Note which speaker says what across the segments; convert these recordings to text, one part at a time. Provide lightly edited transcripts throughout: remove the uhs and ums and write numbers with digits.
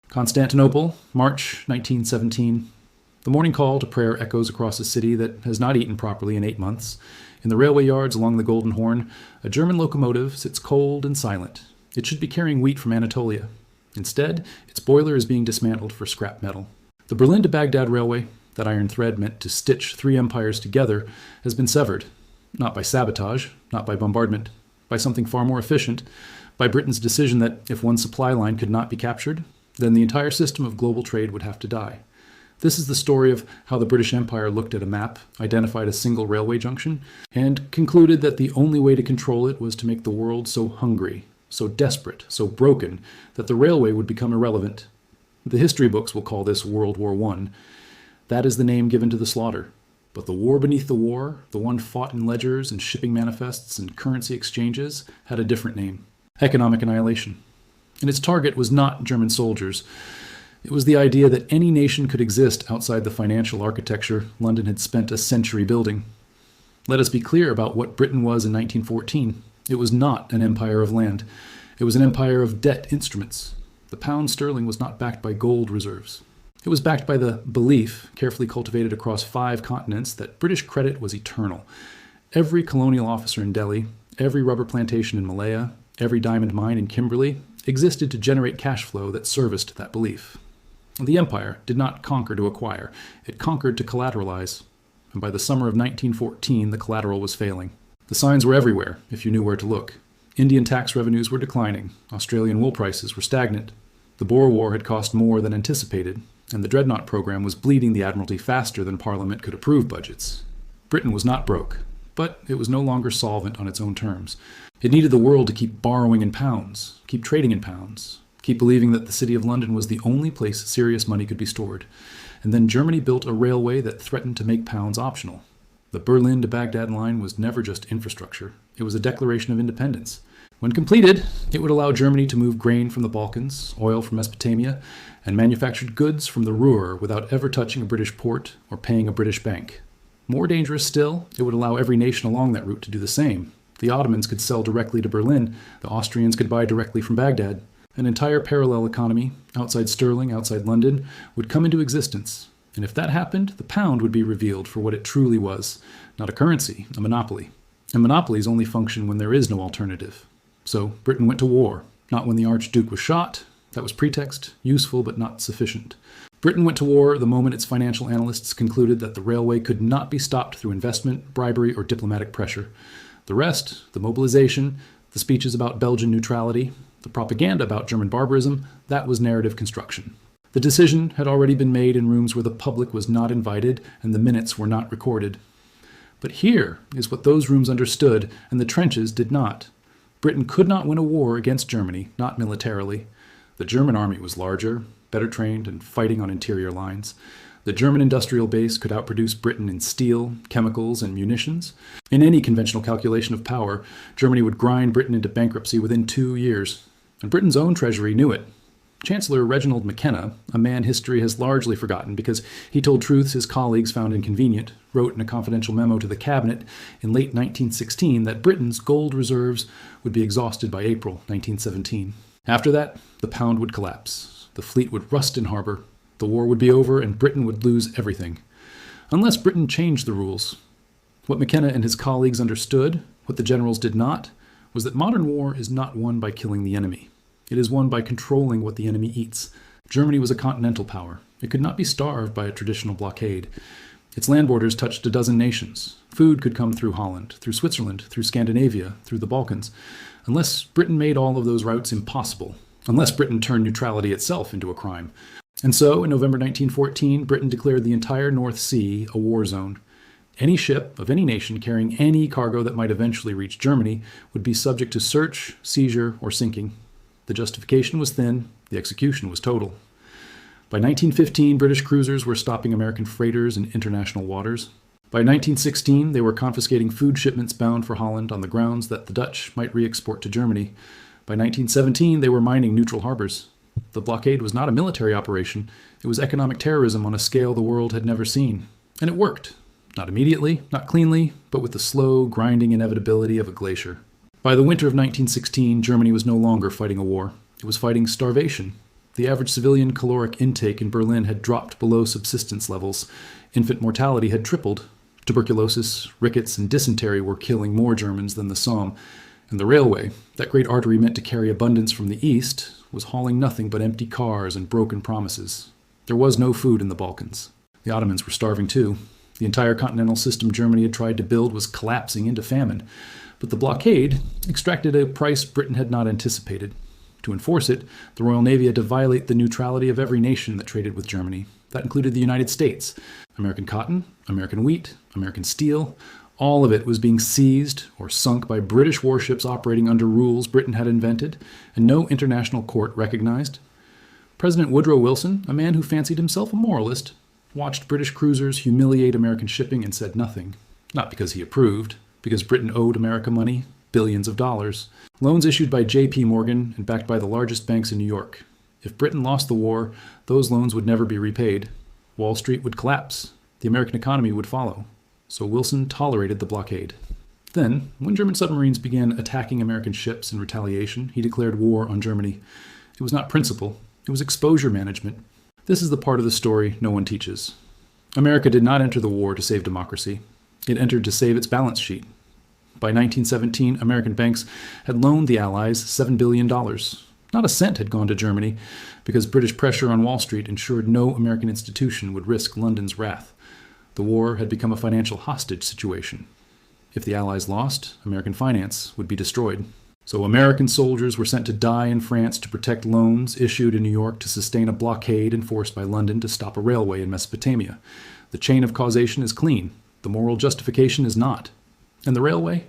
Speaker 1: Constantinople, March 1917. The morning call to prayer echoes across a city that has not eaten properly in 8 months. In the railway yards along the Golden Horn, a German locomotive sits cold and silent. It should be carrying wheat from Anatolia. Instead, its boiler is being dismantled for scrap metal. The Berlin to Baghdad Railway, that iron thread meant to stitch three empires together, has been severed. Not by sabotage, not by bombardment, by something far more efficient, by Britain's decision that if one supply line could not be captured, then the entire system of global trade would have to die. This is the story of how the British Empire looked at a map, identified a single railway junction, and concluded that the only way to control it was to make the world so hungry, so desperate, so broken, that the railway would become irrelevant. The history books will call this World War I. That is the name given to the slaughter. But the war beneath the war, the one fought in ledgers and shipping manifests and currency exchanges, had a different name: economic annihilation. And its target was not German soldiers. It was the idea that any nation could exist outside the financial architecture London had spent a century building. Let us be clear about what Britain was in 1914. It was not an empire of land. It was an empire of debt instruments. The pound sterling was not backed by gold reserves. It was backed by the belief, carefully cultivated across 5 continents, that British credit was eternal. Every colonial officer in Delhi, every rubber plantation in Malaya, every diamond mine in Kimberley existed to generate cash flow that serviced that belief. The empire did not conquer to acquire. It conquered to collateralize. And by the summer of 1914, the collateral was failing. The signs were everywhere, if you knew where to look. Indian tax revenues were declining. Australian wool prices were stagnant. The Boer War had cost more than anticipated, and the Dreadnought program was bleeding the Admiralty faster than Parliament could approve budgets. Britain was not broke, but it was no longer solvent on its own terms. It needed the world to keep borrowing in pounds, keep trading in pounds, keep believing that the City of London was the only place serious money could be stored. And then Germany built a railway that threatened to make pounds optional. The Berlin to Baghdad line was never just infrastructure. It was a declaration of independence. When completed, it would allow Germany to move grain from the Balkans, oil from Mesopotamia, and manufactured goods from the Ruhr without ever touching a British port or paying a British bank. More dangerous still, it would allow every nation along that route to do the same. The Ottomans could sell directly to Berlin. The Austrians could buy directly from Baghdad. An entire parallel economy, outside Sterling, outside London, would come into existence. And if that happened, the pound would be revealed for what it truly was: not a currency, a monopoly. And monopolies only function when there is no alternative. So Britain went to war, not when the Archduke was shot. That was pretext, useful but not sufficient. Britain went to war the moment its financial analysts concluded that the railway could not be stopped through investment, bribery, or diplomatic pressure. The rest, the mobilization, the speeches about Belgian neutrality, the propaganda about German barbarism, that was narrative construction. The decision had already been made in rooms where the public was not invited and the minutes were not recorded. But here is what those rooms understood and the trenches did not. Britain could not win a war against Germany, not militarily. The German army was larger, better trained, and fighting on interior lines. The German industrial base could outproduce Britain in steel, chemicals, and munitions. In any conventional calculation of power, Germany would grind Britain into bankruptcy within 2 years. And Britain's own treasury knew it. Chancellor Reginald McKenna, a man history has largely forgotten because he told truths his colleagues found inconvenient, wrote in a confidential memo to the cabinet in late 1916 that Britain's gold reserves would be exhausted by April 1917. After that, the pound would collapse. The fleet would rust in harbor. The war would be over and Britain would lose everything. Unless Britain changed the rules. What McKenna and his colleagues understood, what the generals did not, was that modern war is not won by killing the enemy. It is won by controlling what the enemy eats. Germany was a continental power. It could not be starved by a traditional blockade. Its land borders touched a dozen nations. Food could come through Holland, through Switzerland, through Scandinavia, through the Balkans. Unless Britain made all of those routes impossible. Unless Britain turned neutrality itself into a crime. And so, in November 1914, Britain declared the entire North Sea a war zone. Any ship of any nation carrying any cargo that might eventually reach Germany would be subject to search, seizure, or sinking. The justification was thin, the execution was total. By 1915, British cruisers were stopping American freighters in international waters. By 1916, they were confiscating food shipments bound for Holland on the grounds that the Dutch might re-export to Germany. By 1917, they were mining neutral harbors. The blockade was not a military operation. It was economic terrorism on a scale the world had never seen. And it worked. Not immediately, not cleanly, but with the slow, grinding inevitability of a glacier. By the winter of 1916, Germany was no longer fighting a war. It was fighting starvation. The average civilian caloric intake in Berlin had dropped below subsistence levels. Infant mortality had tripled. Tuberculosis, rickets, and dysentery were killing more Germans than the Somme. And the railway, that great artery meant to carry abundance from the east, was hauling nothing but empty cars and broken promises. There was no food in the Balkans. The Ottomans were starving too. The entire continental system Germany had tried to build was collapsing into famine. But the blockade extracted a price Britain had not anticipated. To enforce it, the Royal Navy had to violate the neutrality of every nation that traded with Germany. That included the United States. American cotton, American wheat, American steel, all of it was being seized or sunk by British warships operating under rules Britain had invented and no international court recognized. President Woodrow Wilson, a man who fancied himself a moralist, watched British cruisers humiliate American shipping and said nothing. Not because he approved, because Britain owed America money, billions of dollars. Loans issued by J.P. Morgan and backed by the largest banks in New York. If Britain lost the war, those loans would never be repaid. Wall Street would collapse. The American economy would follow. So Wilson tolerated the blockade. Then, when German submarines began attacking American ships in retaliation, he declared war on Germany. It was not principle. It was exposure management. This is the part of the story no one teaches. America did not enter the war to save democracy. It entered to save its balance sheet. By 1917, American banks had loaned the Allies $7 billion. Not a cent had gone to Germany, because British pressure on Wall Street ensured no American institution would risk London's wrath. The war had become a financial hostage situation. If the Allies lost, American finance would be destroyed. So American soldiers were sent to die in France to protect loans issued in New York to sustain a blockade enforced by London to stop a railway in Mesopotamia. The chain of causation is clean. The moral justification is not. And the railway?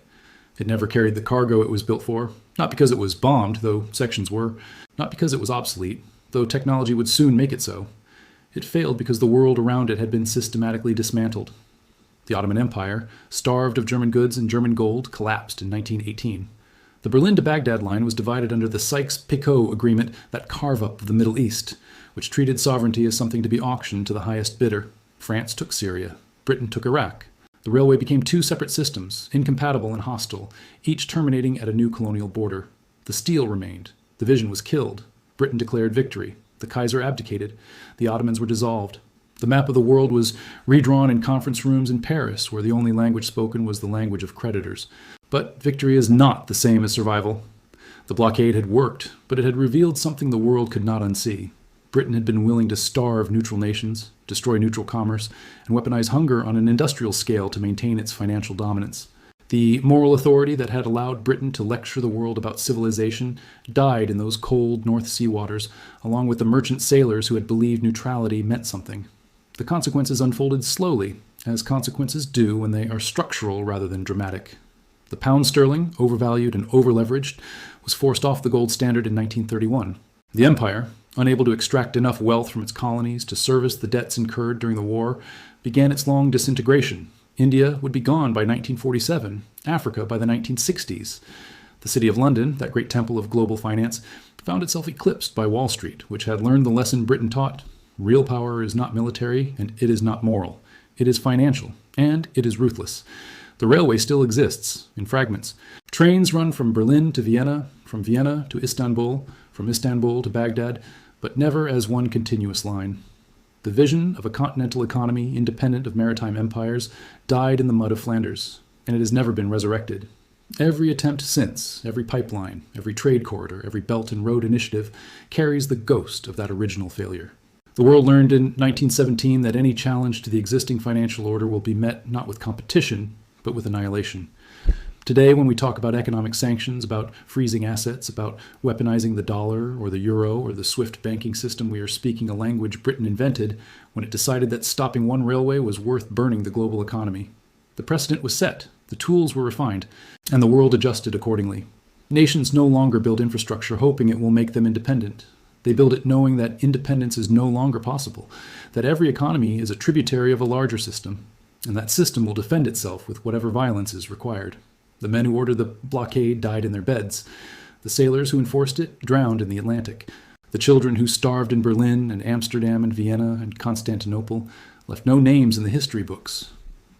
Speaker 1: It never carried the cargo it was built for. Not because it was bombed, though sections were. Not because it was obsolete, though technology would soon make it so. It failed because the world around it had been systematically dismantled. The Ottoman Empire, starved of German goods and German gold, collapsed in 1918. The Berlin to Baghdad line was divided under the Sykes-Picot Agreement, that carve-up of the Middle East, which treated sovereignty as something to be auctioned to the highest bidder. France took Syria. Britain took Iraq. The railway became two separate systems, incompatible and hostile, each terminating at a new colonial border. The steel remained. The vision was killed. Britain declared victory. The Kaiser abdicated. The Ottomans were dissolved. The map of the world was redrawn in conference rooms in Paris, where the only language spoken was the language of creditors. But victory is not the same as survival. The blockade had worked, but it had revealed something the world could not unsee. Britain had been willing to starve neutral nations, destroy neutral commerce, and weaponize hunger on an industrial scale to maintain its financial dominance. The moral authority that had allowed Britain to lecture the world about civilization died in those cold North Sea waters, along with the merchant sailors who had believed neutrality meant something. The consequences unfolded slowly, as consequences do when they are structural rather than dramatic. The pound sterling, overvalued and overleveraged, was forced off the gold standard in 1931. The empire, unable to extract enough wealth from its colonies to service the debts incurred during the war, began its long disintegration. India would be gone by 1947, Africa by the 1960s. The City of London, that great temple of global finance, found itself eclipsed by Wall Street, which had learned the lesson Britain taught. Real power is not military, and it is not moral. It is financial, and it is ruthless. The railway still exists, in fragments. Trains run from Berlin to Vienna, from Vienna to Istanbul, from Istanbul to Baghdad, but never as one continuous line. The vision of a continental economy independent of maritime empires died in the mud of Flanders, and it has never been resurrected. Every attempt since, every pipeline, every trade corridor, every Belt and Road initiative carries the ghost of that original failure. The world learned in 1917 that any challenge to the existing financial order will be met not with competition, but with annihilation. Today, when we talk about economic sanctions, about freezing assets, about weaponizing the dollar or the euro or the SWIFT banking system, we are speaking a language Britain invented when it decided that stopping one railway was worth burning the global economy. The precedent was set, the tools were refined, and the world adjusted accordingly. Nations no longer build infrastructure hoping it will make them independent. They build it knowing that independence is no longer possible, that every economy is a tributary of a larger system, and that system will defend itself with whatever violence is required. The men who ordered the blockade died in their beds. The sailors who enforced it drowned in the Atlantic. The children who starved in Berlin and Amsterdam and Vienna and Constantinople left no names in the history books.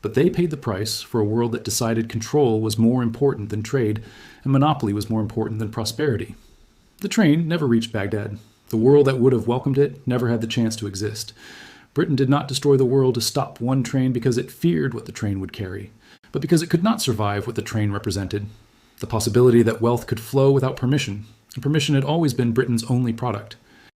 Speaker 1: But they paid the price for a world that decided control was more important than trade, and monopoly was more important than prosperity. The train never reached Baghdad. The world that would have welcomed it never had the chance to exist. Britain did not destroy the world to stop one train because it feared what the train would carry, but because it could not survive what the train represented. The possibility that wealth could flow without permission, and permission had always been Britain's only product.